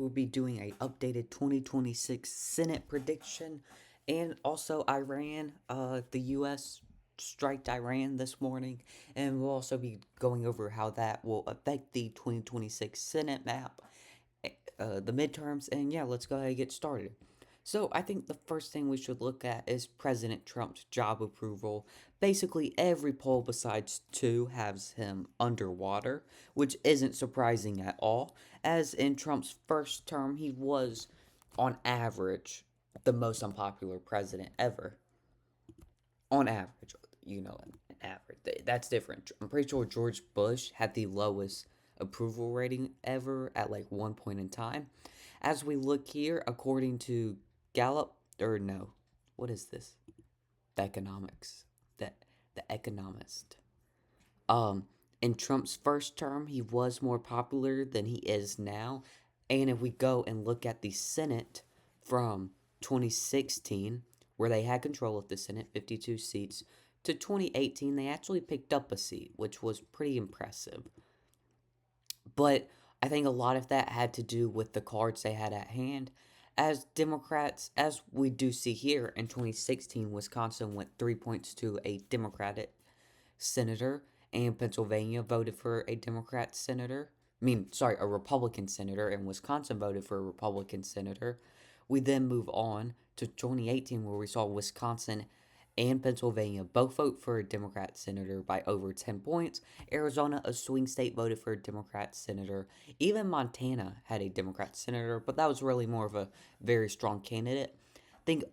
will be doing a updated 2026 Senate prediction, and also Iran. The U.S. striked Iran this morning, and we'll also be going over how that will affect the 2026 Senate map, the midterms, and yeah, let's go ahead and get started. So, I think the first thing we should look at is President Trump's job approval. Basically, every poll besides two has him underwater, which isn't surprising at all, as in Trump's first term, he was, on average, the most unpopular president ever. On average, an average. That's different. I'm pretty sure George Bush had the lowest approval rating ever at like one point in time. As we look here, according to Gallup, or no, what is this? The economics. The, the economist. Um, in Trump's first term, he was more popular than he is now. And if we go and look at the Senate from 2016, where they had control of the Senate, 52 seats, to 2018, they actually picked up a seat, which was pretty impressive. But I think a lot of that had to do with the cards they had at hand. As Democrats, as we do see here in 2016, Wisconsin went 3 points to a Democratic senator, and Pennsylvania voted for a Democrat senator. A Republican senator, and Wisconsin voted for a Republican senator. We then move on to 2018, where we saw Wisconsin and Pennsylvania both vote for a Democrat senator by over 10 points. Arizona, a swing state, voted for a Democrat senator. Even Montana had a Democrat senator, but that was really more of a very strong candidate. I think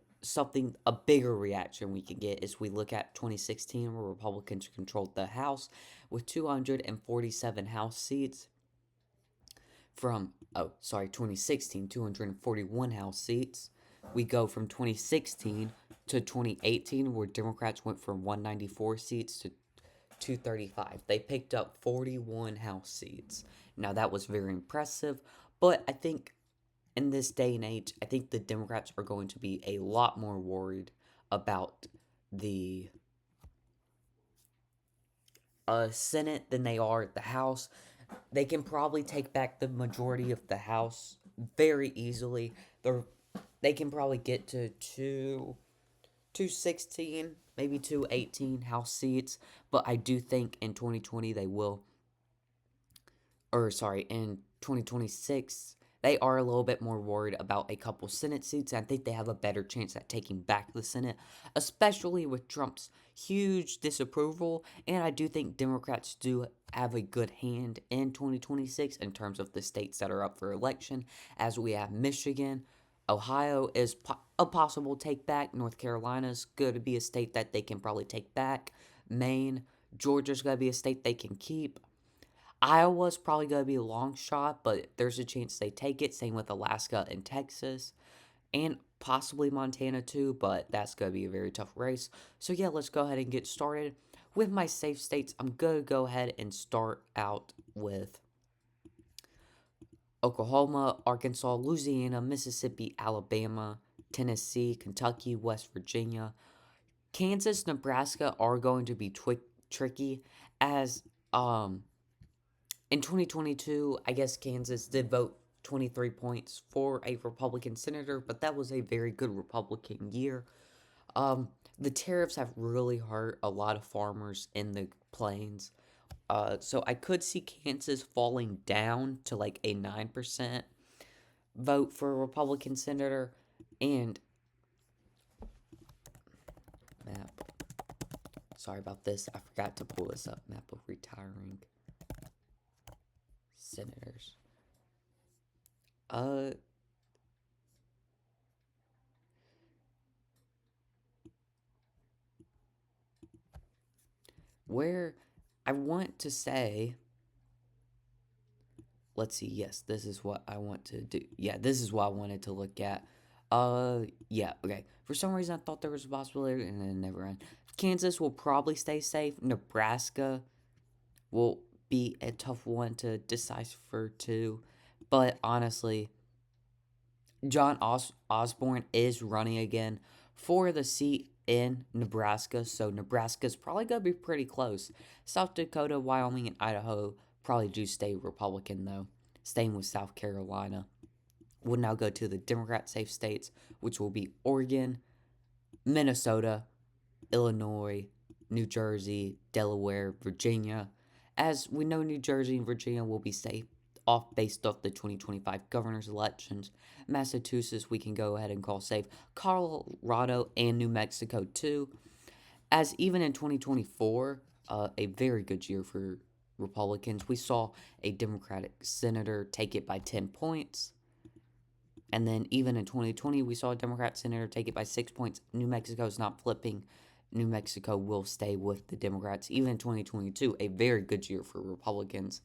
a bigger reaction we can get is we look at 2016, where Republicans controlled the House with 247 House seats. 2016, 241 House seats. We go from 2016 to 2018, where Democrats went from 194 seats to 235. They picked up 41 House seats. Now, that was very impressive, but I think in this day and age, I think the Democrats are going to be a lot more worried about the Senate than they are the House. They can probably take back the majority of the House very easily. They can probably get to 216, maybe 218 House seats, but I do think in 2020 they will, in 2026, they are a little bit more worried about a couple Senate seats. And I think they have a better chance at taking back the Senate, especially with Trump's huge disapproval. And I do think Democrats do have a good hand in 2026 in terms of the states that are up for election, as we have Michigan. Ohio is a possible take back. North Carolina's going to be a state that they can probably take back. Maine, Georgia's going to be a state they can keep. Iowa's probably going to be a long shot, but there's a chance they take it. Same with Alaska and Texas, and possibly Montana too, but that's going to be a very tough race. So, yeah, let's go ahead and get started. With my safe states, I'm going to go ahead and start out with Oklahoma, Arkansas, Louisiana, Mississippi, Alabama, Tennessee, Kentucky, West Virginia. Kansas, Nebraska are going to be tricky, as in 2022, I guess Kansas did vote 23 points for a Republican senator, but that was a very good Republican year. The tariffs have really hurt a lot of farmers in the plains. So I could see Kansas falling down to like a 9% vote for a Republican senator. And map. Sorry about this. I forgot to pull this up. Map of retiring senators. Uh, where I want to say, let's see, yes, this is what I want to do. Yeah, this is what I wanted to look at. Yeah, okay. For some reason, I thought there was a possibility, and then it never end. Kansas will probably stay safe. Nebraska will be a tough one to decipher too. But honestly, John Osborne is running again for the seat in Nebraska, so Nebraska's probably going to be pretty close. South Dakota, Wyoming, and Idaho probably do stay Republican, though, staying with South Carolina. We'll now go to the Democrat safe states, which will be Oregon, Minnesota, Illinois, New Jersey, Delaware, Virginia. As we know, New Jersey and Virginia will be safe based off the 2025 governor's elections. Massachusetts, we can go ahead and call safe. Colorado and New Mexico, too. As even in 2024, a very good year for Republicans, we saw a Democratic senator take it by 10 points. And then even in 2020, we saw a Democrat senator take it by 6 points. New Mexico is not flipping. New Mexico will stay with the Democrats. Even in 2022, a very good year for Republicans.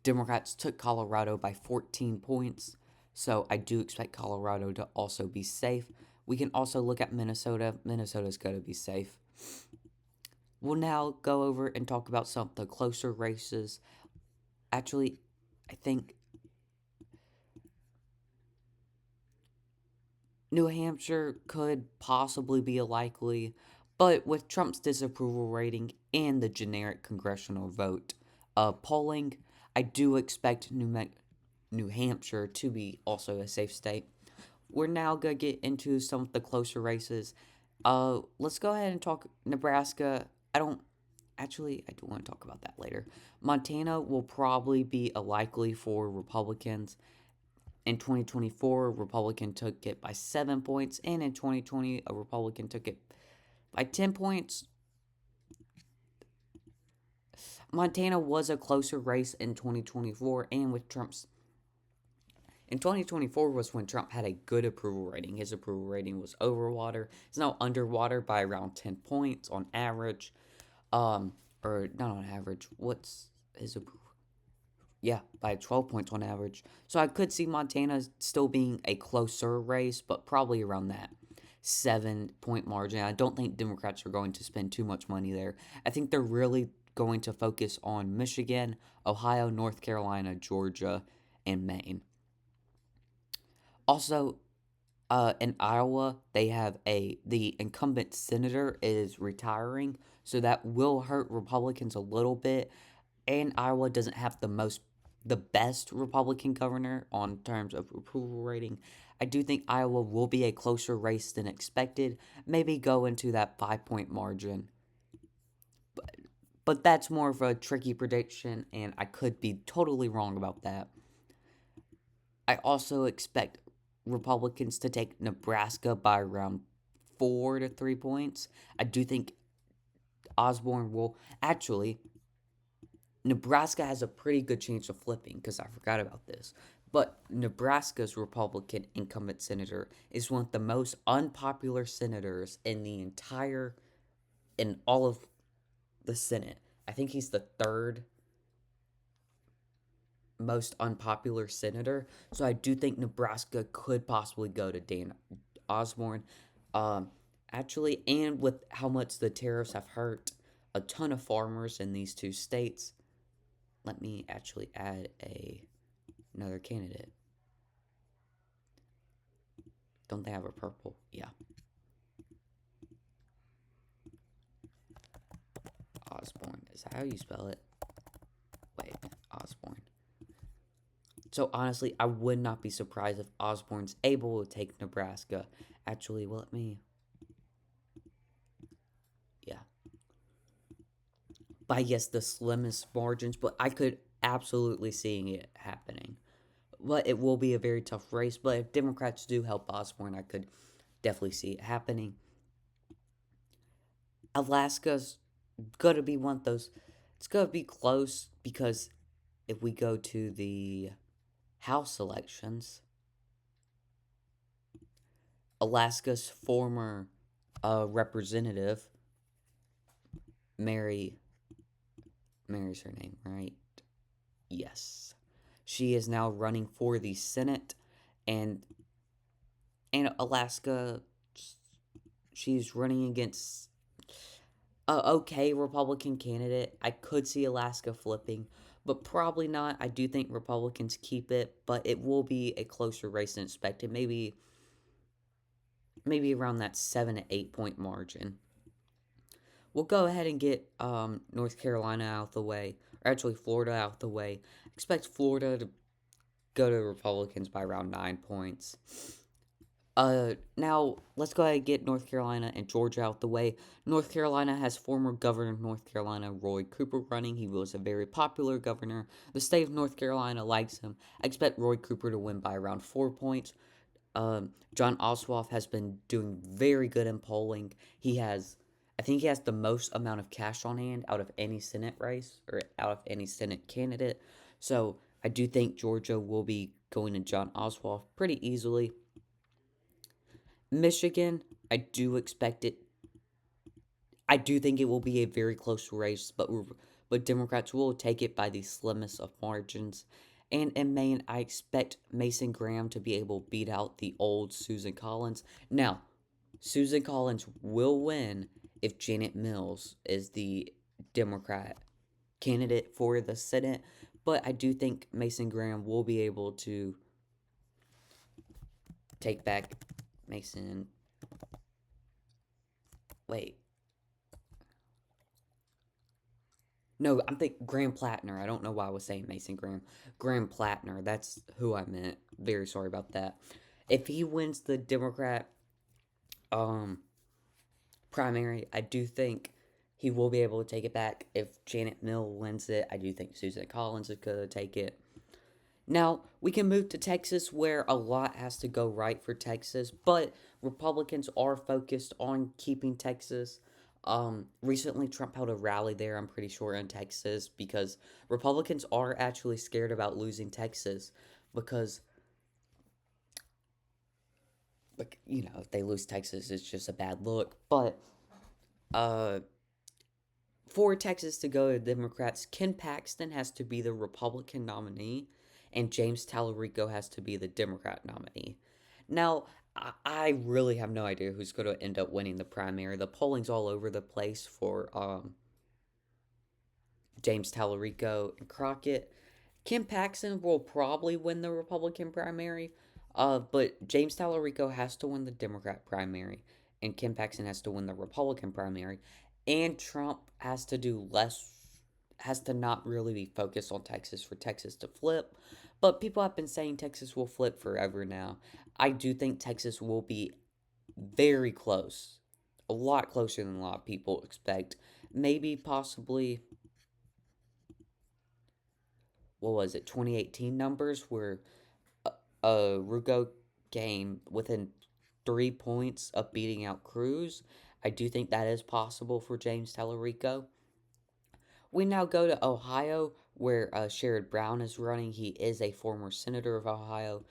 Democrats took Colorado by 14 points, so I do expect Colorado to also be safe. We can also look at Minnesota. Minnesota's going to be safe. We'll now go over and talk about some of the closer races. Actually, I think New Hampshire could possibly be a likely, but with Trump's disapproval rating and the generic congressional vote polling, I do expect New Hampshire to be also a safe state. We're now going to get into some of the closer races. Let's go ahead and talk Nebraska. I do want to talk about that later. Montana will probably be a likely for Republicans. In 2024, a Republican took it by 7 points, and in 2020, a Republican took it by 10 points. Montana was a closer race in 2024, and with Trump's. In 2024 was when Trump had a good approval rating. His approval rating was over water. It's now underwater by around 10 points on average. Or not on average. What's his approval? Yeah, by 12 points on average. So I could see Montana still being a closer race, but probably around that 7-point margin. I don't think Democrats are going to spend too much money there. I think they're really going to focus on Michigan, Ohio, North Carolina, Georgia, and Maine. Also, in Iowa, they have the incumbent senator is retiring, so that will hurt Republicans a little bit. And Iowa doesn't have the best Republican governor on terms of approval rating. I do think Iowa will be a closer race than expected. Maybe go into that 5-point margin. But that's more of a tricky prediction, and I could be totally wrong about that. I also expect Republicans to take Nebraska by around 4 to 3 points. I do think Osborne will. Actually, Nebraska has a pretty good chance of flipping because I forgot about this. But Nebraska's Republican incumbent senator is one of the most unpopular senators in all of the Senate. I think he's the third most unpopular senator. So I do think Nebraska could possibly go to Dan Osborne. Actually, and with how much the tariffs have hurt a ton of farmers in these two states, let me actually add another candidate. Don't they have a purple? Yeah. Osborne. Is that how you spell it? Wait, Osborne. So honestly, I would not be surprised if Osborne's able to take Nebraska. Actually, well, let me. Yeah. By yes, the slimmest margins, but I could absolutely seeing it happening. But it will be a very tough race. But if Democrats do help Osborne, I could definitely see it happening. Alaska's gonna be one of those. It's gonna be close because if we go to the House elections, Alaska's former representative, Mary's her name, right? Yes. She is now running for the Senate, and Alaska, she's running against a okay Republican candidate. I could see Alaska flipping, but probably not. I do think Republicans keep it, but it will be a closer race than expected. Maybe around that 7 to 8 point margin. We'll go ahead and get North Carolina out of the way, or actually Florida out of the way. Expect Florida to go to Republicans by around 9 points. Now let's go ahead and get North Carolina and Georgia out the way. North Carolina has former Governor of North Carolina Roy Cooper running. He was a very popular governor. The state of North Carolina likes him. I expect Roy Cooper to win by around 4 points. John Ossoff has been doing very good in polling. I think he has the most amount of cash on hand out of any Senate race or out of any Senate candidate. So I do think Georgia will be going to John Ossoff pretty easily. Michigan, I do expect it. I do think it will be a very close race, but Democrats will take it by the slimmest of margins. And in Maine, I expect Mason Graham to be able to beat out the old Susan Collins. Now, Susan Collins will win if Janet Mills is the Democrat candidate for the Senate, but I do think Mason Graham will be able to take back Mason. Wait. No, I'm thinking Graham Plattner. I don't know why I was saying Mason Graham. Graham Plattner. That's who I meant. Very sorry about that. If he wins the Democrat um primary, I do think he will be able to take it back. If Janet Mill wins it, I do think Susan Collins is going to take it. Now, we can move to Texas where a lot has to go right for Texas, but Republicans are focused on keeping Texas. Recently, Trump held a rally there, I'm pretty sure, in Texas because Republicans are actually scared about losing Texas because, like, if they lose Texas, it's just a bad look. But, uh, for Texas to go to Democrats, Ken Paxton has to be the Republican nominee, and James Tallarico has to be the Democrat nominee. Now, I really have no idea who's going to end up winning the primary. The polling's all over the place for James Tallarico and Crockett. Ken Paxton will probably win the Republican primary, but James Tallarico has to win the Democrat primary, and Ken Paxton has to win the Republican primary, and Trump has to do less, has to not really be focused on Texas for Texas to flip. But people have been saying Texas will flip forever now. I do think Texas will be very close, a lot closer than a lot of people expect. Maybe, possibly, what was it, 2018 numbers where Rugo came within 3 points of beating out Cruz. I do think that is possible for James Tallarico. We now go to Ohio, where Sherrod Brown is running. He is a former senator of Ohio.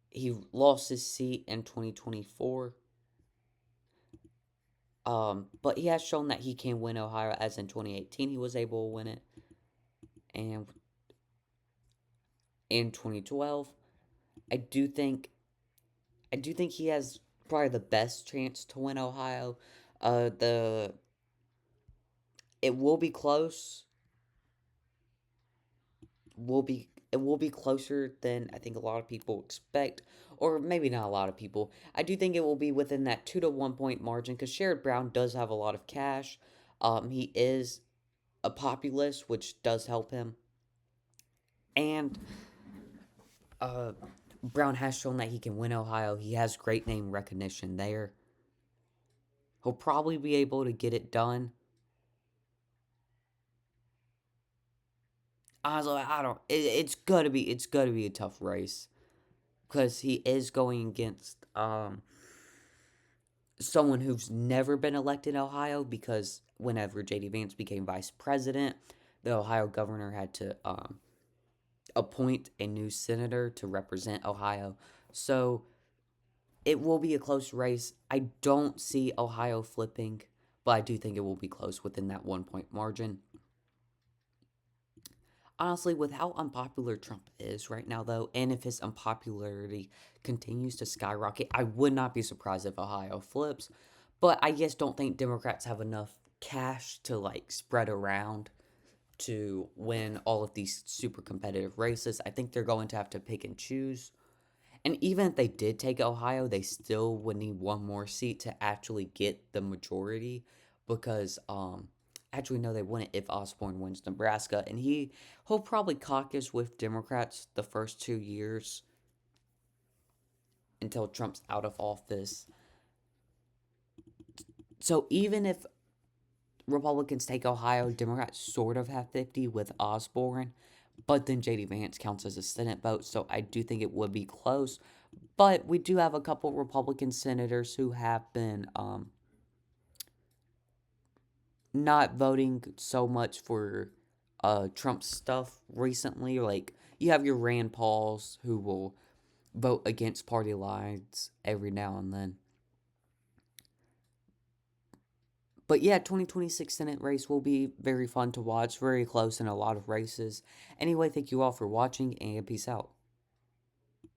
He lost his seat in 2024. But he has shown that he can win Ohio, as in 2018 he was able to win it. And in 2012, I do think he has probably the best chance to win Ohio. The it will be close. It will be closer than I think a lot of people expect, or maybe not a lot of people. I do think it will be within that 2 to 1 point margin because Sherrod Brown does have a lot of cash. He is a populist, which does help him, and uh, Brown has shown that he can win Ohio. He has great name recognition there. He'll probably be able to get it done. Honestly, I don't. It's gonna be a tough race because he is going against someone who's never been elected in Ohio. Because whenever J.D. Vance became vice president, the Ohio governor had to appoint a new senator to represent Ohio. So it will be a close race. I don't see Ohio flipping, but I do think it will be close within that 1 point margin. Honestly, with how unpopular Trump is right now, though, and if his unpopularity continues to skyrocket, I would not be surprised if Ohio flips. But I just don't think Democrats have enough cash to like spread around to win all of these super competitive races. I think they're going to have to pick and choose. And even if they did take Ohio, they still would need one more seat to actually get the majority because Actually, no, they wouldn't if Osborne wins Nebraska, and he'll probably caucus with Democrats the first 2 years until Trump's out of office. So even if Republicans take Ohio, Democrats sort of have 50 with Osborne, but then JD Vance counts as a Senate vote, so I do think it would be close. But we do have a couple Republican senators who have been not voting so much for Trump stuff recently. Like, you have your Rand Pauls who will vote against party lines every now and then. But yeah, 2026 Senate race will be very fun to watch, very close in a lot of races. Anyway, thank you all for watching, and peace out.